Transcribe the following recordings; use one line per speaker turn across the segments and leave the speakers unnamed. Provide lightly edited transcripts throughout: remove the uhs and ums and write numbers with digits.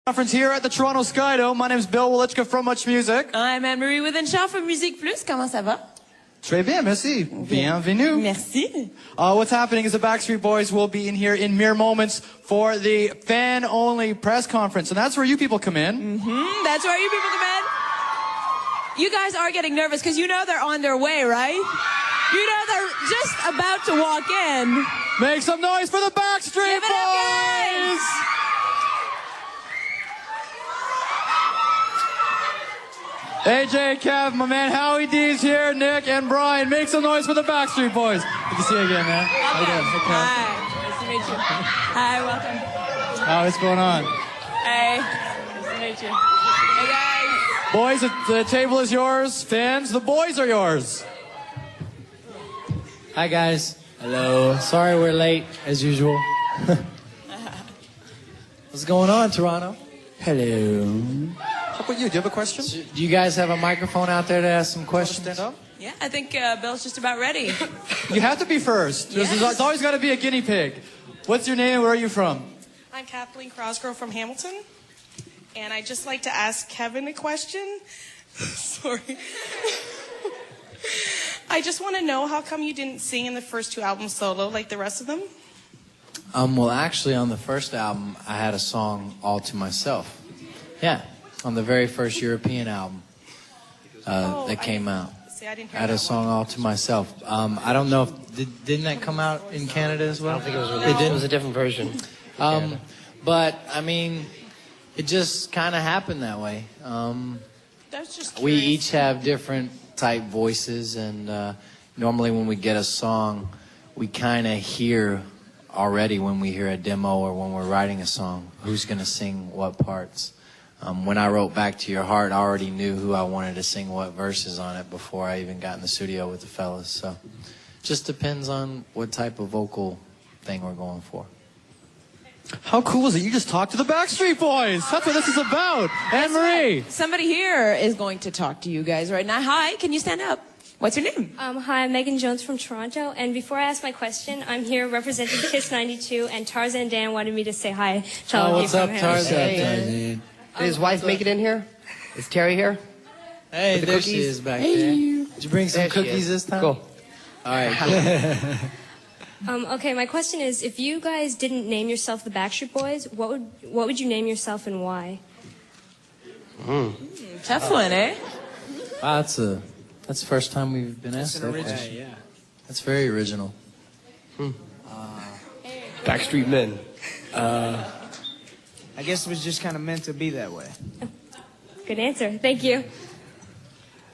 Conference here at the Toronto Sky Dome. My name is Bill Wolichka from Much Music.
I'm Anne-Marie Withenshaw from Musique Plus. Comment ça va?
Très bien, merci. Bienvenue.
Merci.
What's happening is the Backstreet Boys will be in here in mere moments for the fan-only press conference. And that's where you people come in.
That's where you people come in. You guys are getting nervous because you know they're on their way, right? You know they're just about to walk in.
Make some noise for the Backstreet
Give it up,
Boys!
guys!
AJ, Kev, my man Howie D's here, Nick and Brian. Make some noise for the Backstreet Boys. Good to see you again, man. How you doing? Okay.
Hi. Nice to meet you. Hi, welcome.
What's going on?
Hey. Nice to meet you. Hey, guys.
Boys, the table is yours. Fans, the boys are yours.
Hi, guys. Hello. Sorry we're late, as usual. What's going on, Toronto? Hello.
How about you? Do you have a question?
Do you guys have a microphone out there to ask some questions?
Stand up.
Yeah, I think Bill's just about ready.
You have to be first.
Yes.
There's always got to be a guinea pig. What's your name and where are you from?
I'm Kathleen Crosgrove from Hamilton, and I'd just like to ask Kevin a question. Sorry. I just want to know how come you didn't sing in the first two albums solo like the rest of them?
Well, actually, on the first album, I had a song all to myself. Yeah, on the very first European album that came out.
See, I didn't hear
I had a
that
song all to myself. I don't know if didn't that come out in Canada as well?
I don't think it was released. It was a different version.
But I mean, it just kind of happened that way.
That's just
We
curious.
each have different type voices, and normally when we get a song, we kind of hear already when we hear a demo or when we're writing a song who's going to sing what parts. When I wrote Back to Your Heart, I already knew who I wanted to sing what verses on it before I even got in the studio with the fellas. So just depends on what type of vocal thing we're going for.
How cool is it? You just talked to the Backstreet Boys. That's what this is about. Anne-Marie.
Somebody here is going to talk to you guys right now. Hi, can you stand up? What's your name?
Hi, I'm Megan Jones from Toronto, and before I ask my question, I'm here representing Kiss 92, and Tarzan Dan wanted me to say hi to all of you
What's
from
up,
him.
Tarzan?
Did his wife make it in here? Is Terry here?
Hey,
the
there she
cookies?
is back there. Did you bring some
There she
cookies
is.
this time?
Cool.
All right, cool.
Okay, my question is, if you guys didn't name yourself the Backstreet Boys, what would you name yourself and why?
Tough one, eh?
Wow, that's the first time we've been asked that question.
Yeah.
That's very original.
Backstreet Men.
I guess it was just kind of meant to be that way.
Good answer. Thank you.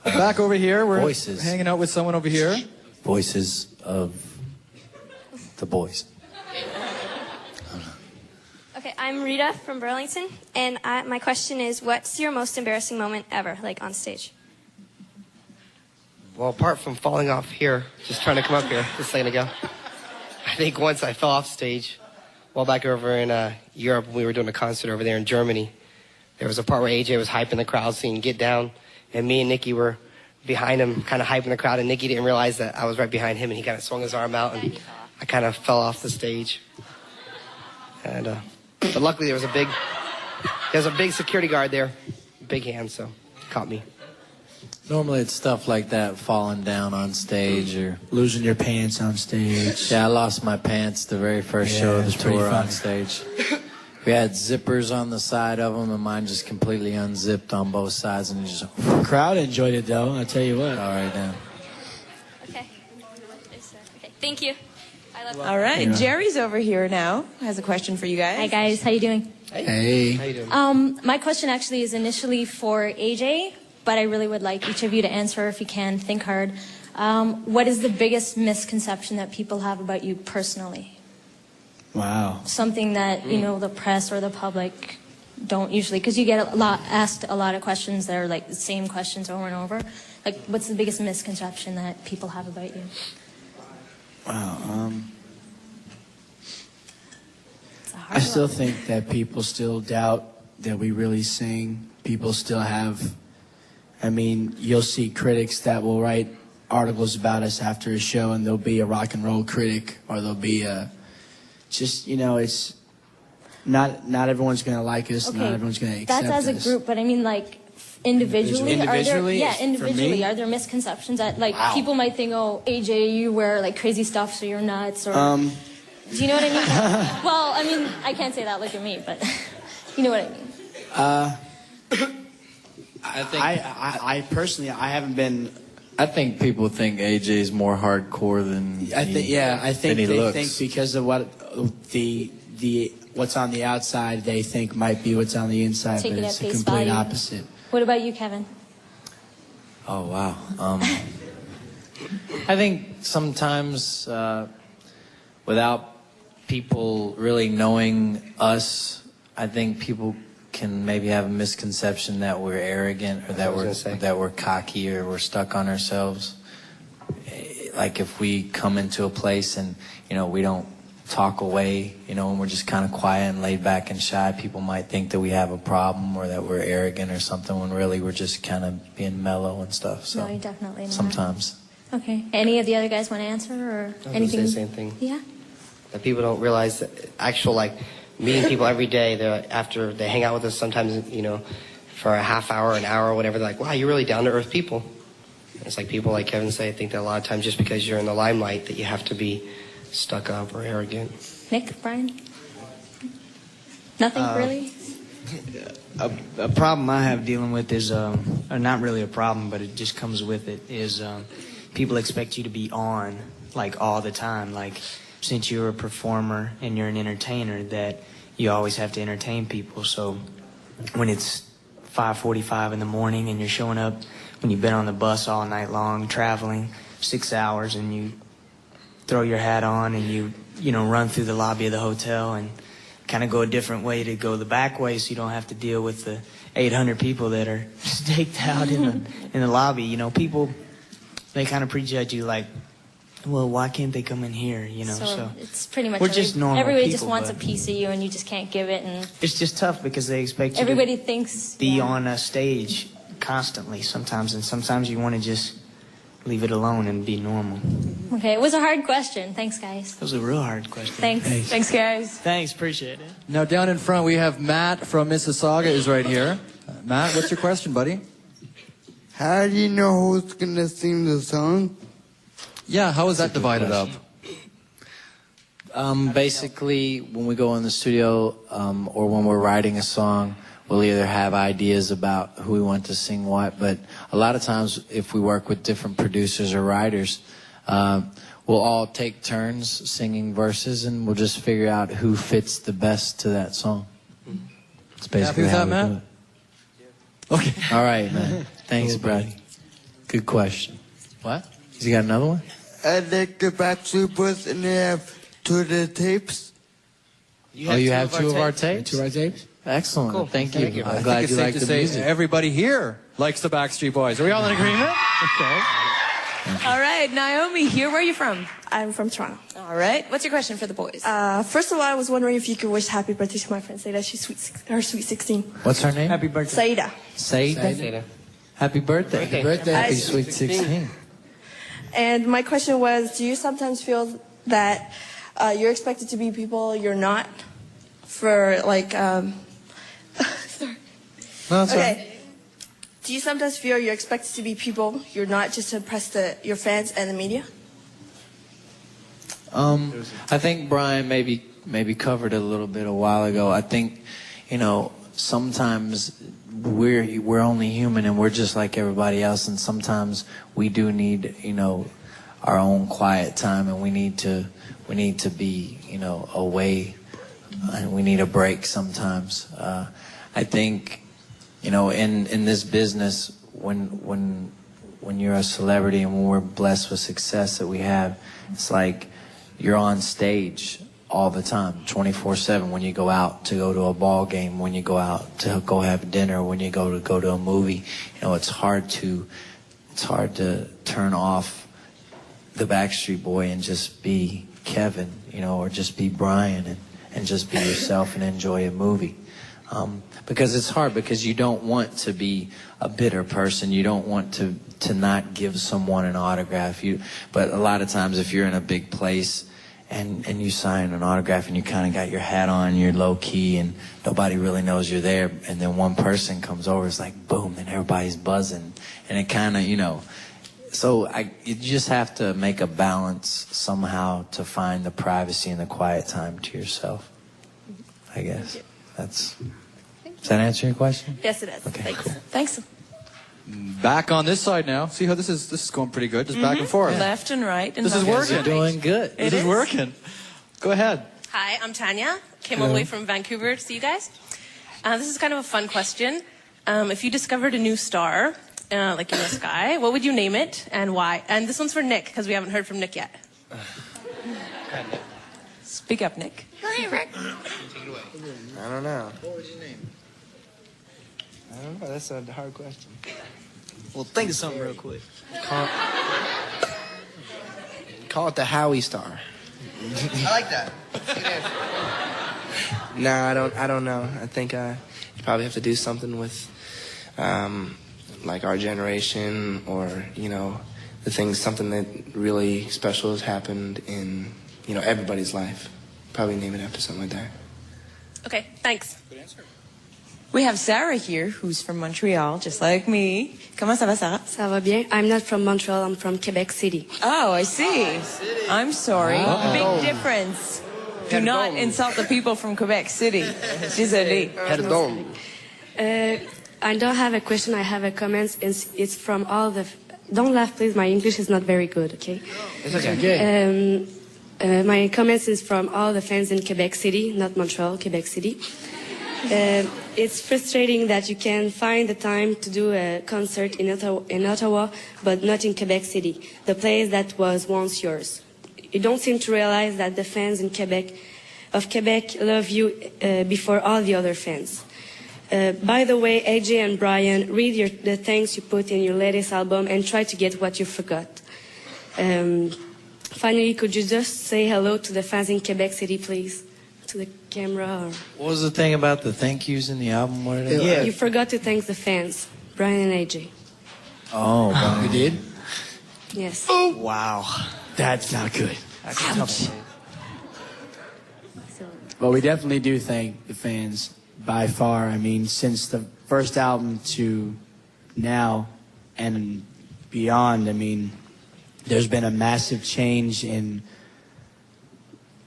Back over here. We're
Voices.
hanging out with someone over here.
Voices of the boys.
Okay, I'm Rita from Burlington, and my question is, what's your most embarrassing moment ever, like on stage?
Well, apart from falling off here, just trying to come up here just a second ago, I think once I fell off stage while back over in Europe when we were doing a concert over there in Germany. There was a part where AJ was hyping the crowd saying, "Get down," and me and Nikki were behind him kind of hyping the crowd, and Nikki didn't realize that I was right behind him, and he kind of swung his arm out, and I kind of fell off the stage. And but luckily there was a big security guard there, big hand, so caught me.
Normally it's stuff like that, falling down on stage or...
Losing your pants on stage.
Yeah, I lost my pants the very first show of the
it's pretty
tour on
funny.
stage. We had zippers on the side of them, and mine just completely unzipped on both sides, and just
The crowd enjoyed it, though. I'll tell you what.
all right down.
Okay. Okay, thank you. I love
All right, Jerry's over here now. Has a question for you guys.
Hi guys, how you doing?
Hey.
How you doing?
My question actually is initially for AJ, but I really would like each of you to answer if you can. Think hard. What is the biggest misconception that people have about you personally?
Wow.
Something that the press or the public don't usually, because you get asked a lot of questions that are like the same questions over and over. Like, what's the biggest misconception that people have about you?
Wow.
It's a hard
I still
one.
think that people still doubt that we really sing. People still have, you'll see critics that will write articles about us after a show, and there'll be a rock and roll critic, or there'll be a, it's, not everyone's gonna like us.
Okay,
Not everyone's gonna accept
that's as a
us.
group, but I mean, like, individually,
Individually?
individually,
For me?
are there misconceptions that, like,
Wow.
people might think, oh, AJ, you wear, like, crazy stuff, so you're nuts, or... do you know what I mean? Well, I mean, I can't say that, look at me, but you know what I mean.
I think
I personally, I haven't been.
I think people think AJ's more hardcore than
I think
than he
they
looks.
think because of what the what's on the outside, they think might be what's on the inside,
Take
but
it
it's
at
the
face
complete
value.
opposite.
What about you, Kevin?
Oh wow. I think sometimes without people really knowing us, I think people can maybe have a misconception that we're arrogant or that we're cocky or we're stuck on ourselves. Like if we come into a place and we don't talk away, and we're just kind of quiet and laid back and shy, people might think that we have a problem or that we're arrogant or something, when really we're just kind of being mellow and stuff. So
No, you're definitely not.
sometimes.
Okay. Any of the other guys want to answer, or
I was
anything?
gonna say the same thing.
Yeah.
That people don't realize that actual, like, meeting people every day, after they hang out with us sometimes, for a half hour, an hour, or whatever, they're like, wow, you're really down-to-earth people. It's like people like Kevin say, I think that a lot of times just because you're in the limelight that you have to be stuck up or arrogant.
Nick, Brian? Nothing really?
A problem I have dealing with is, or not really a problem, but it just comes with it, is people expect you to be on, like, all the time. Like, since you're a performer and you're an entertainer, that you always have to entertain people. So when it's 5:45 in the morning and you're showing up, when you've been on the bus all night long, traveling 6 hours, and you throw your hat on and you run through the lobby of the hotel and kind of go a different way to go the back way, so you don't have to deal with the 800 people that are staked out in the lobby. People, they kind of prejudge you, like, well, why can't they come in here? So
it's pretty much
we're just normal
everybody
people,
just wants a
but
piece of you, and you just can't give it, and
it's just tough because they expect you
everybody
to
thinks
be on a stage constantly sometimes, and sometimes you want to just leave it alone and be normal.
Okay, it was a hard question. Thanks, guys.
That was a real hard question.
Thanks.
Thanks, guys.
Thanks, appreciate it.
Now down in front we have Matt from Mississauga is right here. Matt, what's your question, buddy?
How do you know who's gonna sing the song?
Yeah, how is that divided up?
Basically, when we go in the studio or when we're writing a song, we'll either have ideas about who we want to sing what, but a lot of times if we work with different producers or writers, we'll all take turns singing verses, and we'll just figure out who fits the best to that song. It's basically
Happy with
how
that,
we
Matt?
do it. Okay. All right, man. Thanks, Brad. Good question. What? Has he got another one?
I like the Backstreet Boys and they have 2 of the tapes.
You have two of our tapes?
2 of our tapes?
Excellent.
Cool.
Thank you.
Thank you.
I'm
I
glad
think it's
you
safe
like
to
the
say
music.
everybody here likes the Backstreet Boys. Are we all in agreement? Okay.
All right, Naomi, here, where are you from?
I'm from Toronto.
All right, what's your question for the boys?
First of all, I was wondering if you could wish happy birthday to my friend Saida. She's her sweet 16.
What's her name?
Happy birthday.
Saida.
Saida. Happy birthday.
Happy
birthday.
Happy sweet 16.
And my question was, do you sometimes feel that you're expected to be people you're not? For like, sorry.
No, it's all right.
Okay. Do you sometimes feel you're expected to be people you're not, just to impress your fans and the media?
I think Brian maybe covered it a little bit a while ago. I think, sometimes we're only human and we're just like everybody else, and sometimes we do need, our own quiet time, and we need to be, away, and we need a break sometimes. I think, in this business, when you're a celebrity and when we're blessed with success that we have, it's like you're on stage all the time, 24/7. When you go out to go to a ball game, when you go out to go have dinner, when you go to a movie, it's hard to turn off the Backstreet Boy and just be Kevin, or just be Brian and just be yourself and enjoy a movie. Because it's hard, because you don't want to be a bitter person. You don't want to not give someone an autograph. But a lot of times if you're in a big place and you sign an autograph and you kind of got your hat on, you're low key and nobody really knows you're there, and then one person comes over, it's like boom, and everybody's buzzing, and it kind of, you know, so you just have to make a balance somehow to find the privacy and the quiet time to yourself, I guess. Does that answer your question?
Yes, it does.
Okay,
Thanks.
cool.
Thanks.
Back on this side now. See how this is going pretty good. Just back and forth.
Left and right. And
This is
left and
working.
right.
Doing good.
This is working. Go ahead.
Hi, I'm Tanya. Came all the way from Vancouver to see you guys. This is kind of a fun question. If you discovered a new star, like in the sky, what would you name it and why? And this one's for Nick, because we haven't heard from Nick yet.
Speak up, Nick.
I don't know. What would you name? I don't know. That's a hard question. Well, think of something real quick. Call it the Howie Star. I like that. No, I don't know. I think you probably have to do something with, like our generation, or something that really special has happened in everybody's life. Probably name it after something like that.
Okay, thanks.
Good answer.
We have Sarah here, who's from Montreal, just like me. Comment ça va, Sarah?
Ça va bien. I'm not from Montreal, I'm from Quebec City.
Oh, I see. I'm sorry. Big difference. Do not insult the people from Quebec City. Désolé.
I don't have a question, I have a comment. It's from all the... Don't laugh, please. My English is not very good, okay?
It's okay.
My comments is from all the fans in Quebec City, not Montreal, Quebec City. It's frustrating that you can find the time to do a concert in Ottawa, but not in Quebec City, the place that was once yours. You don't seem to realize that the fans in Quebec love you before all the other fans. By the way, AJ and Brian, read the thanks you put in your latest album and try to get what you forgot. Finally, could you just say hello to the fans in Quebec City, please? To the camera.
What was the thing about the thank yous in the album? What did it?
You forgot to thank the fans, Brian and AJ.
Oh, wow.
We did?
Yes.
Oh, wow. That's not good. But we definitely do thank the fans by far. I mean, since the first album to now and beyond, I mean, there's been a massive change in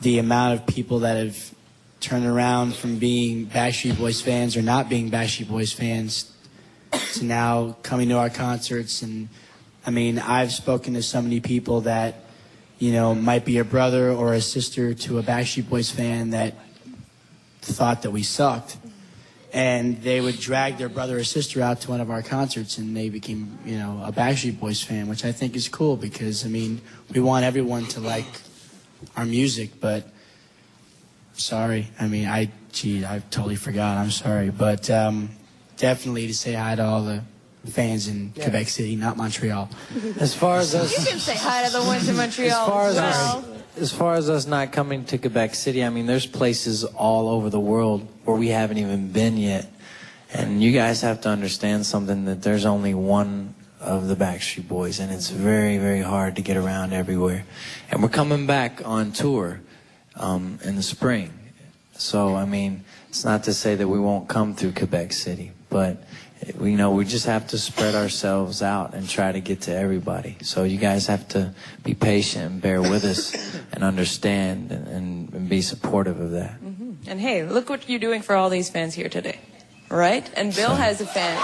the amount of people that have turned around from being Backstreet Boys fans or not being Backstreet Boys fans to now coming to our concerts. And I mean, I've spoken to so many people that, might be a brother or a sister to a Backstreet Boys fan that thought that we sucked. And they would drag their brother or sister out to one of our concerts and they became, a Backstreet Boys fan, which I think is cool because, I mean, we want everyone to like our music, but sorry. I mean, I totally forgot. I'm sorry. But definitely to say hi to all the fans in Quebec City, not Montreal.
As far as us,
You can say hi to the ones in Montreal
as far as us not coming to Quebec City, I mean, there's places all over the world where we haven't even been yet. And you guys have to understand something, that there's only one of the Backstreet Boys, and it's very, very hard to get around everywhere. And we're coming back on tour in the spring. So, I mean, it's not to say that we won't come through Quebec City, but we just have to spread ourselves out and try to get to everybody. So you guys have to be patient and bear with us and understand and be supportive of that.
Mm-hmm. And hey, look what you're doing for all these fans here today, right? And Bill has a fan.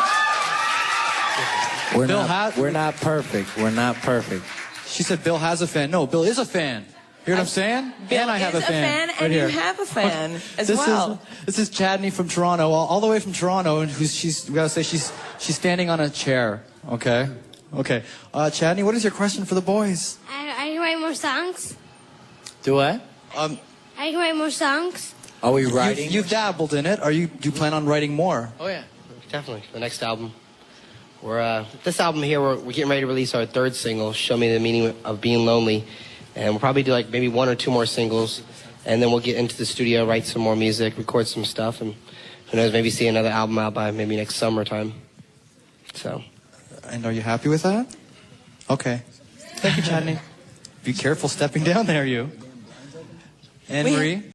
We're not perfect. We're not perfect.
She said Bill has a fan. No, Bill is a fan. You know what I'm saying?
Bill
and I have
is
a fan.
and you have a fan as well.
This is Chadney from Toronto, all the way from Toronto, and we gotta say she's standing on a chair. Okay. Chadney, what is your question for the boys?
Are you writing more songs?
Do what?
Are you writing more songs?
Are we writing?
You've dabbled in it. Do you plan on writing more?
Oh yeah, definitely. The next album. This album here, we're getting ready to release our third single, Show Me the Meaning of Being Lonely. And we'll probably do like maybe 1 or 2 more singles. And then we'll get into the studio, write some more music, record some stuff. And who knows, maybe see another album out by maybe next summertime. So.
And are you happy with that? Okay. Thank you, Chadney. Be careful stepping down there, you. Anne Marie?